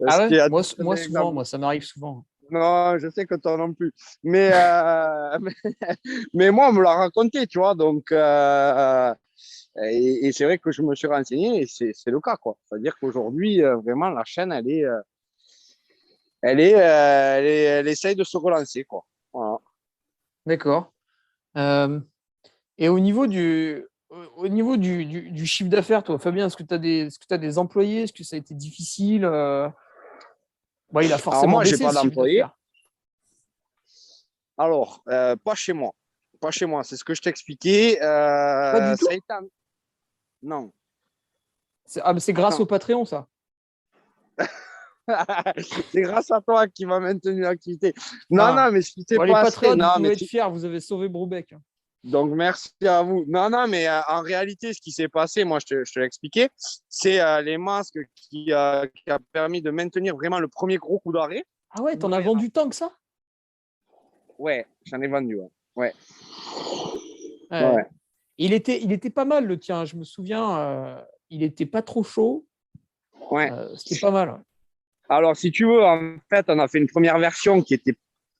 Ah ouais? Moi, souvent, moi, ça m'arrive souvent. Non, je sais que toi non plus. Mais moi, on me l'a raconté, tu vois. Donc, et c'est vrai que je me suis renseigné et c'est le cas, quoi. C'est-à-dire qu'aujourd'hui, vraiment, la chaîne, elle essaye de se relancer, quoi. Voilà. D'accord. Et au niveau du chiffre d'affaires, toi, Fabien, est-ce que tu as des employés? Est-ce que ça a été difficile? Il a forcément Alors moi, baissé, j'ai pas ce chiffre d'employés. d'affaires. Alors, pas chez moi. Pas chez moi, c'est ce que je t'expliquais. Pas du tout. Ça a été Non. Mais c'est grâce Non. au Patreon, ça. C'est grâce à toi qui m'a maintenu l'activité. Non, Ah. non, mais ce qui s'est Bon, les passé, patriotes, vous non, mais pouvez être fiers, vous avez sauvé Broubec. donc merci à vous. Non, non, mais en réalité, ce qui s'est passé, moi, je te l'ai expliqué, c'est les masques qui a permis de maintenir vraiment le premier gros coup d'arrêt. Ah ouais, t'en as vendu tant que ça? Ouais, j'en ai vendu. Ouais. Ouais. Il était pas mal, le tien. Je me souviens, il était pas trop chaud. Ouais. C'était pas mal. Alors, si tu veux, en fait, on a fait une première version qui était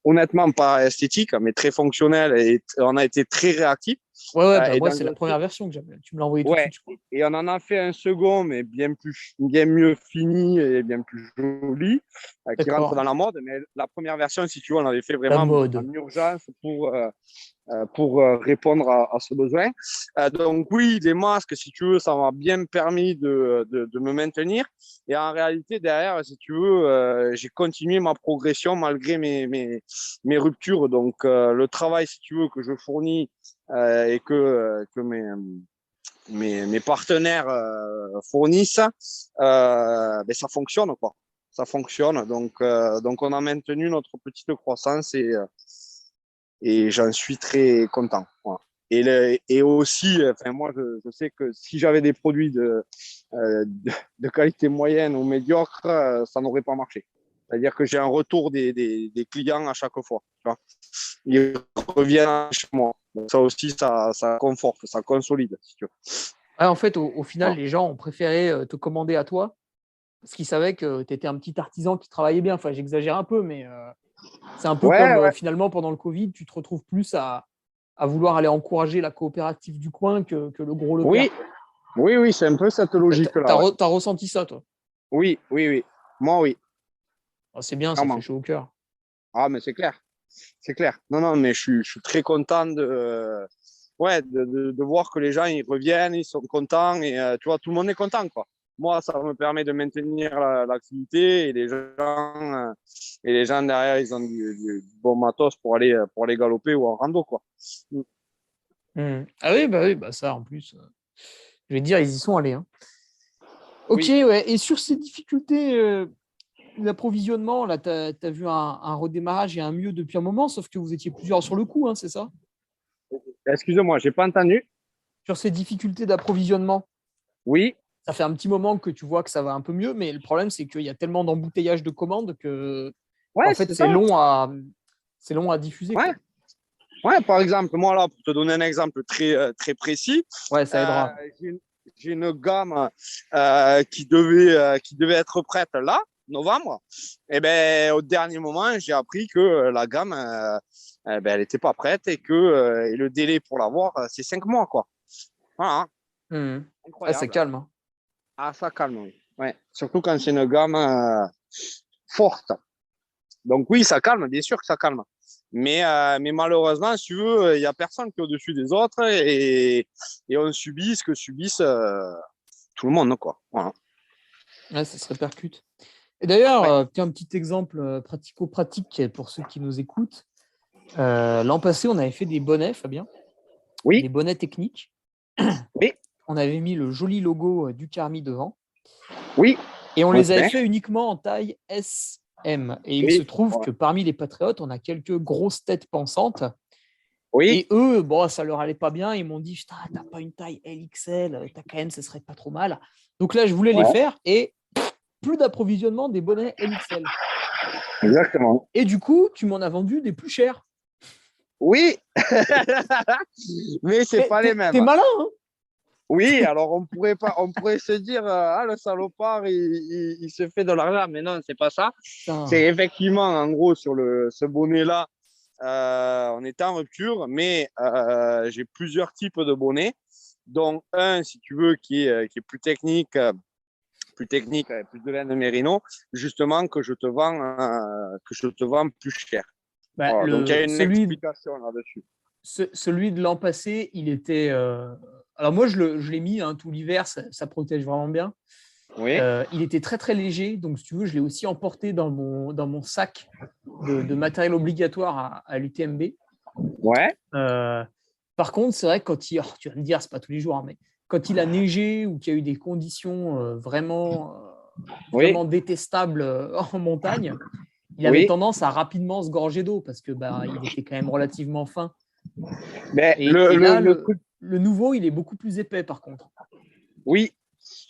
honnêtement pas esthétique, mais très fonctionnelle et on a été très réactifs. Ouais, Et moi, dans c'est la première version que j'avais. Tu me l'as envoyé tout de Ouais, suite, je crois. et on en a fait un second, mais bien mieux fini et bien plus joli, qui rentre D'accord. dans la mode. Mais la première version, si tu veux, on l'avait fait La vraiment mode. en urgence pour répondre à ce besoin. Donc oui, les masques, si tu veux, ça m'a bien permis de me maintenir. Et en réalité, derrière, si tu veux, j'ai continué ma progression malgré mes ruptures. Donc le travail, si tu veux, que je fournis et que mes partenaires fournissent, ben ça fonctionne, quoi. Ça fonctionne. Donc on a maintenu notre petite croissance et j'en suis très content. Voilà. Et aussi, enfin, moi, je sais que si j'avais des produits de qualité moyenne ou médiocre, ça n'aurait pas marché. C'est-à-dire que j'ai un retour des clients à chaque fois. Tu vois. Ils reviennent chez moi. Donc ça aussi, ça conforte, ça consolide, si tu veux. Ouais, en fait, au final, Voilà. les gens ont préféré te commander à toi parce qu'ils savaient que tu étais un petit artisan qui travaillait bien. Enfin, j'exagère un peu, mais c'est un peu Ouais, comme ouais. finalement pendant le Covid, tu te retrouves plus à vouloir aller encourager la coopérative du coin que le gros Leclerc. Oui, oui, c'est un peu cette logique-là. Ouais. T'as ressenti ça, toi? Oui. Moi, oui, Ah, c'est bien, ça fait clairement. chaud au cœur. Ah, mais c'est clair. C'est clair. Non, mais je suis très content de voir que les gens ils reviennent, ils sont contents et tu vois, tout le monde est content, quoi. Moi, ça me permet de maintenir l'activité et les gens derrière, ils ont du bon matos pour aller galoper ou en rando, quoi. Ah oui, bah ça, en plus, je vais te dire, ils y sont allés. Hein. Ok, Oui. ouais. Et sur ces difficultés d'approvisionnement, là, tu as vu un redémarrage et un mieux depuis un moment, sauf que vous étiez plusieurs sur le coup, hein, c'est ça? Excusez-moi, j'ai pas entendu. Sur ces difficultés d'approvisionnement, Oui. ça fait un petit moment que tu vois que ça va un peu mieux, mais le problème, c'est qu'il y a tellement d'embouteillage de commandes que, en Ouais, fait, c'est ça. c'est long à diffuser. Ouais. Quoi. Ouais, par exemple, moi là, pour te donner un exemple très précis, Ouais, ça euh, aidera. j'ai une gamme qui devait être prête là, novembre. Et ben au dernier moment, j'ai appris que la gamme, ben, elle n'était pas prête et le délai pour l'avoir, c'est 5 mois, quoi. Voilà, Ah, c'est incroyable. calme. Hein. Ah, ça calme, oui. Ouais. Surtout quand c'est une gamme forte. Donc oui, ça calme, bien sûr que ça calme. Mais malheureusement, si tu veux, il n'y a personne qui est au-dessus des autres et on subit ce que subissent tout le monde, quoi. Voilà. Ouais, ça se répercute. Et d'ailleurs, Ouais. tiens, un petit exemple pratico-pratique pour ceux qui nous écoutent. L'an passé, on avait fait des bonnets, Fabien, Oui, des bonnets techniques. oui, On avait mis le joli logo du Carmi devant. oui. Et on les avait Ouais. fait uniquement en taille SM. Et il se Oui, trouve ouais. que parmi les patriotes, on a quelques grosses têtes pensantes. Oui, Et eux, bon, ça leur allait pas bien. Ils m'ont dit, putain, t'as pas une taille LXL, ta KM, ce serait pas trop mal. Donc là, je voulais les ouais, faire et plus d'approvisionnement des bonnets LXL. exactement. Et du coup, tu m'en as vendu des plus chers. Oui, mais c'est pas les T'es mêmes. malin, hein? Oui, alors on pourrait se dire, ah, le salopard, il se fait de l'argent, mais non, c'est pas ça. C'est Putain. effectivement, en gros, sur ce bonnet-là, on était en rupture, mais j'ai plusieurs types de bonnets, dont un, si tu veux, qui est plus technique, avec plus de laine de mérino, justement, que je te vends plus cher. Bah, Voilà, donc il y a une explication là-dessus. celui de l'an passé, il était. Alors moi, je l'ai mis hein, tout l'hiver, ça protège vraiment bien. Oui. Il était très très léger, donc si tu veux, je l'ai aussi emporté dans mon sac de matériel obligatoire à l'UTMB. Ouais. Par contre, c'est vrai que quand tu vas me dire, c'est pas tous les jours, hein, mais quand il a neigé ou qu'il y a eu des conditions vraiment détestables en montagne, il avait tendance à rapidement se gorger d'eau parce que il était quand même relativement fin. Mais Et là, le nouveau, il est beaucoup plus épais par contre. Oui,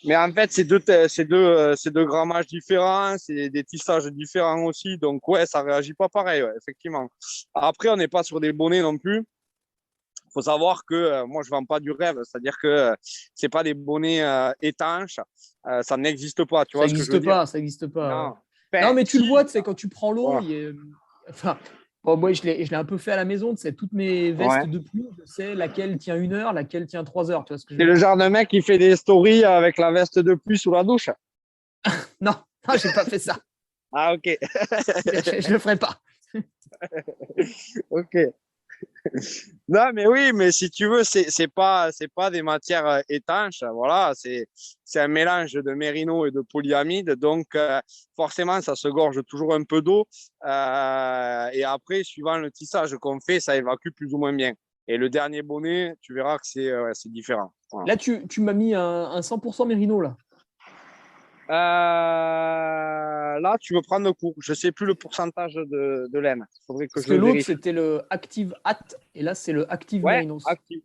mais en fait, c'est deux grammages différents, c'est des tissages différents aussi. Donc, ouais, ça réagit pas pareil, ouais, effectivement. Après, on n'est pas sur des bonnets non plus. Il faut savoir que moi, je vends pas du rêve. C'est-à-dire que c'est pas des bonnets étanches. Ça n'existe pas. Tu vois ce que je veux dire? Ça n'existe pas. Non. Ouais. Enfin, Non, mais tu le si. vois, tu sais, quand tu prends l'eau, Voilà. enfin, bon, moi, je l'ai un peu fait à la maison. Tu sais, toutes mes vestes Ouais. de pluie, je sais laquelle tient 1 heure, laquelle tient 3 heures. Tu vois ce que je C'est veux le dire? genre de mec qui fait des stories avec la veste de pluie sous la douche. Non, non, j'ai pas fait ça. Ah, ok. Je le ferai pas. Ok. Non, mais oui, mais si tu veux, c'est pas des matières étanches. Voilà, c'est un mélange de mérino et de polyamide. Donc, forcément, ça se gorge toujours un peu d'eau. Et après, suivant le tissage qu'on fait, ça évacue plus ou moins bien. Et le dernier bonnet, tu verras que c'est différent. Voilà. Là, tu m'as mis un 100% Mérino, là. Là, tu veux prendre le cours. Je ne sais plus le pourcentage de laine. Il faudrait que Parce je que le l'autre, vérifie. c'était le Active Hat, et là, c'est le Active Ouais, Mérinos. actif.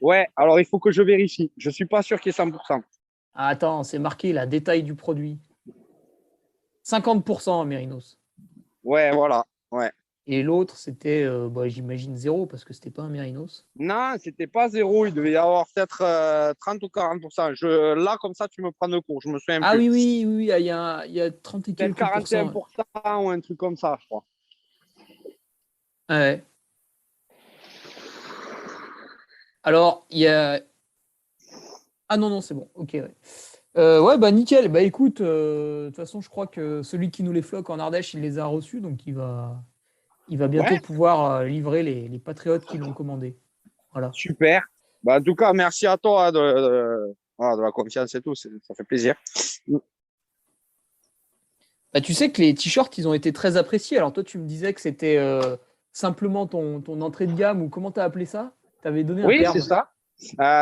Ouais, alors il faut que je vérifie. Je ne suis pas sûr qu'il y ait 100%. Ah, attends, c'est marqué, la détail du produit. 50% Mérinos. Ouais, voilà. Ouais. Et l'autre, c'était, j'imagine, 0, parce que c'était pas un Mérinos. Non, c'était pas zéro. Il devait y avoir peut-être 30 ou 40%. Là, comme ça, tu me prends de cours. Je me souviens Ah plus. oui, il y a 30 et Peut-être quelques pourcents. 41% ou un truc comme ça, je crois. Ouais. Alors, il y a. Ah non, c'est bon. Ok, ouais. Ouais, nickel. Écoute, de toute façon, je crois que celui qui nous les floque en Ardèche, il les a reçus, donc il va bientôt Ouais, pouvoir livrer les patriotes qui l'ont commandé. Voilà. super. En tout cas, merci à toi voilà, de la confiance et tout. Ça fait plaisir. Tu sais que les t-shirts, ils ont été très appréciés. Alors toi, tu me disais que c'était simplement ton entrée de gamme, ou comment tu as appelé ça? Tu avais donné un Oui, c'est terme. ça.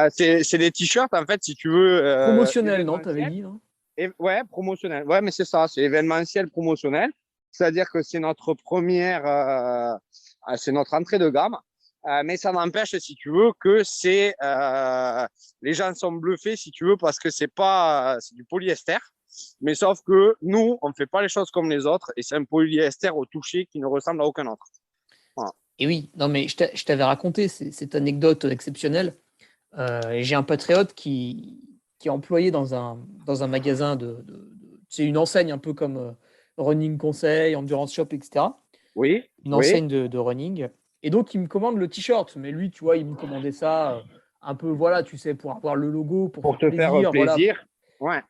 C'est des t-shirts, en fait, si tu veux, Promotionnel, non? Tu avais événementiels. dit, non? Ouais, promotionnel. Ouais, mais c'est ça, c'est événementiel promotionnel. C'est-à-dire que c'est notre c'est notre entrée de gamme. Mais ça n'empêche, si tu veux, que les gens sont bluffés, si tu veux, parce que c'est du polyester. Mais sauf que nous, on ne fait pas les choses comme les autres, et c'est un polyester au toucher qui ne ressemble à aucun autre. Voilà. Et oui, non, mais je t'avais raconté cette anecdote exceptionnelle. J'ai un patriote qui est employé dans un magasin c'est une enseigne un peu comme Running Conseil, Endurance Shop, etc. Oui, Une oui. enseigne de running. Et donc, il me commande le t-shirt. Mais lui, tu vois, il me commandait ça un peu, voilà, tu sais, pour avoir le logo, pour Pour faire te faire plaisir. Voilà. plaisir. Ouais,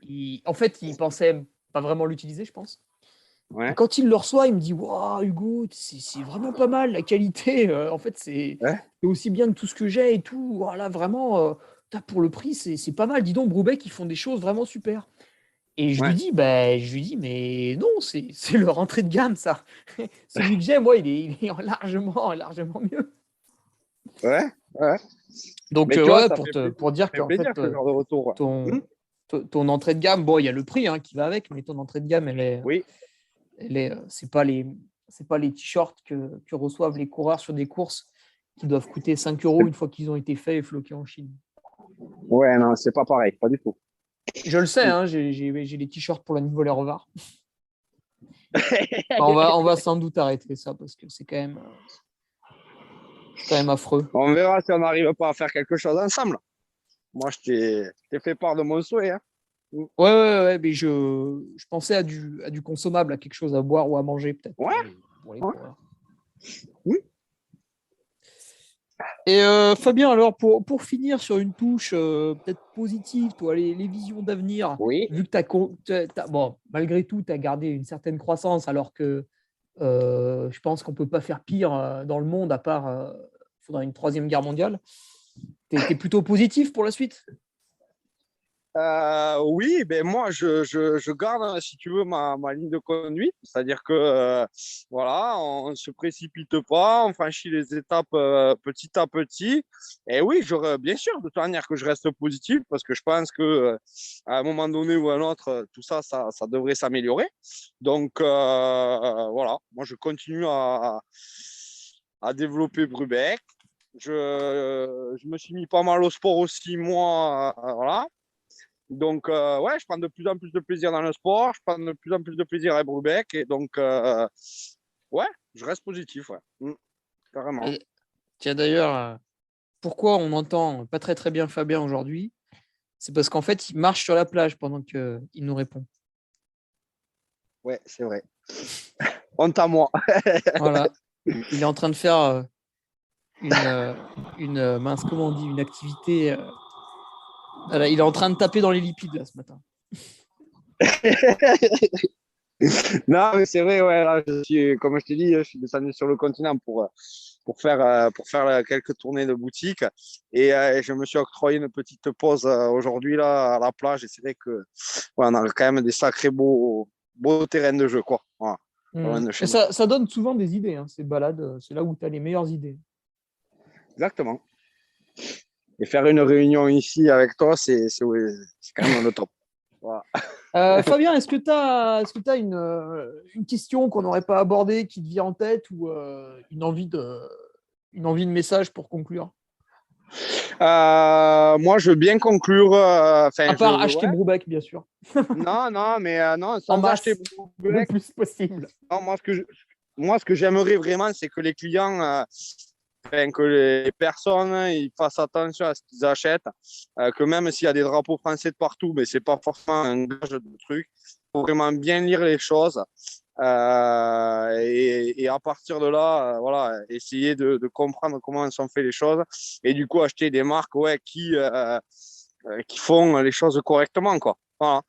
En fait, il pensait pas vraiment l'utiliser, je pense. Et ouais, quand il le reçoit, il me dit: Waouh, Hugo, c'est vraiment pas mal la qualité. En fait, c'est ouais, aussi bien que tout ce que j'ai et tout. Voilà, vraiment, pour le prix, c'est pas mal. Dis donc, Broubec, ils font des choses vraiment super. Et ouais, je lui dis, mais non, c'est leur entrée de gamme, ça. Celui que j'ai, moi, il est largement mieux. ouais, ouais. Donc, Mais tu vois, ouais, ça fait plaisir, pour ça dire fait qu'en plaisir fait, ce genre de retour. ton, ton entrée de gamme, bon, il y a le prix qui va avec, mais ton entrée de gamme, Oui, c'est pas les t-shirts que reçoivent les coureurs sur des courses qui doivent coûter 5 euros une fois qu'ils ont été faits et floqués en Chine. ouais, non, c'est pas pareil, pas du tout. Je le sais, j'ai les t-shirts pour la Niveau Les Revards. On va sans doute arrêter ça parce que c'est quand même affreux. On verra si on n'arrive pas à faire quelque chose ensemble. Moi, je t'ai fait part de mon souhait. Hein. Ouais, mais je pensais à du consommable, à quelque chose à boire ou à manger peut-être Ouais, pour les ouais. coureurs. Oui. Et Fabien, alors pour finir sur une touche peut-être positive, toi, les visions d'avenir, Oui. vu que bon, malgré tout, tu as gardé une certaine croissance, alors que je pense qu'on ne peut pas faire pire dans le monde, à part il faudra une troisième guerre mondiale. Tu es plutôt positif pour la suite? Oui, ben moi je garde, si tu veux, ma ligne de conduite, c'est-à-dire que voilà, on ne se précipite pas, on franchit les étapes petit à petit. Et oui, j'aurais bien sûr de toute manière que je reste positif parce que je pense que à un moment donné ou à un autre, tout ça devrait s'améliorer. Donc voilà, moi je continue à développer Brubeck. Je me suis mis pas mal au sport aussi, moi, voilà. Donc, ouais, je prends de plus en plus de plaisir dans le sport, je prends de plus en plus de plaisir à Brubeck, et donc, ouais, je reste positif, ouais. Carrément. Et, tiens, d'ailleurs, pourquoi on n'entend pas très très bien Fabien aujourd'hui? C'est parce qu'en fait, il marche sur la plage pendant qu'il nous répond. Ouais, c'est vrai. Honte à moi. Voilà. Il est en train de faire mince, comment on dit, une activité. Voilà, il est en train de taper dans les lipides là ce matin. Non, mais c'est vrai, ouais, là, comme je t'ai dit, je suis descendu sur le continent pour faire quelques tournées de boutique et je me suis octroyé une petite pause aujourd'hui là à la plage et c'est vrai que ouais, on a quand même des sacrés beaux terrains de jeu, quoi. Voilà. Et ça donne souvent des idées, hein, ces balades, c'est là où tu as les meilleures idées. Exactement. Et faire une réunion ici avec toi, c'est quand même le top. Voilà. Fabien, est-ce que tu as une question qu'on n'aurait pas abordée qui te vient en tête ou une envie de message pour conclure? Moi, je veux bien conclure. À part acheter Brubeck, bien sûr. Non, mais non, sans acheter Brubeck. Le plus possible. Non, moi, ce que j'aimerais vraiment, c'est que les clients, que les personnes ils fassent attention à ce qu'ils achètent, que même s'il y a des drapeaux français de partout, mais c'est pas forcément un gage de truc. Il faut vraiment bien lire les choses et à partir de là, voilà, essayer de comprendre comment sont faites les choses et du coup acheter des marques qui font les choses correctement, quoi. Voilà.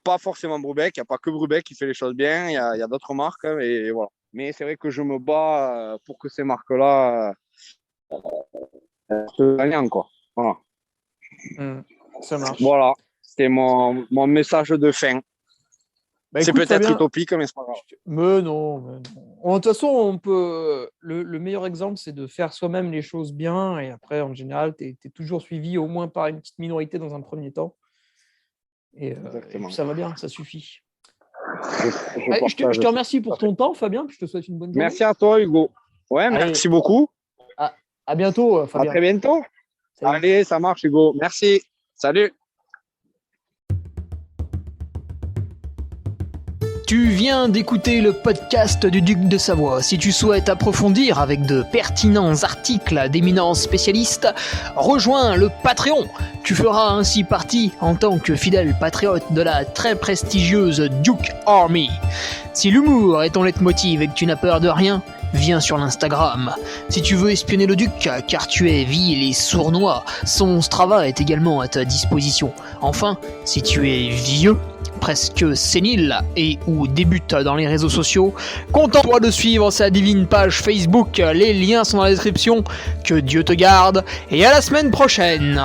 Pas forcément Brubeck, il n'y a pas que Brubeck qui fait les choses bien, il y a d'autres marques et voilà. Mais c'est vrai que je me bats pour que ces marques-là se gagnent, quoi. Voilà. Ça marche. Voilà, c'était mon message de fin. Bah, c'est peut-être utopique, mais c'est pas grave. Mais non. De toute façon, on peut. Le meilleur exemple, c'est de faire soi-même les choses bien. Et après, en général, tu es toujours suivi au moins par une petite minorité dans un premier temps. Et puis ça va bien, ça suffit. Je te remercie pour ton temps, Fabien. Puis je te souhaite une bonne journée. Merci à toi, Hugo. Ouais, allez. Merci beaucoup. À bientôt, Fabien. À très bientôt. Salut. Allez, ça marche, Hugo. Merci. Salut. Tu viens d'écouter le podcast du Duc de Savoie. Si tu souhaites approfondir avec de pertinents articles d'éminents spécialistes, rejoins le Patreon. Tu feras ainsi partie en tant que fidèle patriote de la très prestigieuse Duke Army. Si l'humour est ton leitmotiv et que tu n'as peur de rien, viens sur l'Instagram. Si tu veux espionner le Duc, car tu es vil et sournois, son Strava est également à ta disposition. Enfin, si tu es vieux, presque sénile et ou débute dans les réseaux sociaux, contente-toi de suivre sa divine page Facebook, les liens sont dans la description. Que Dieu te garde et à la semaine prochaine.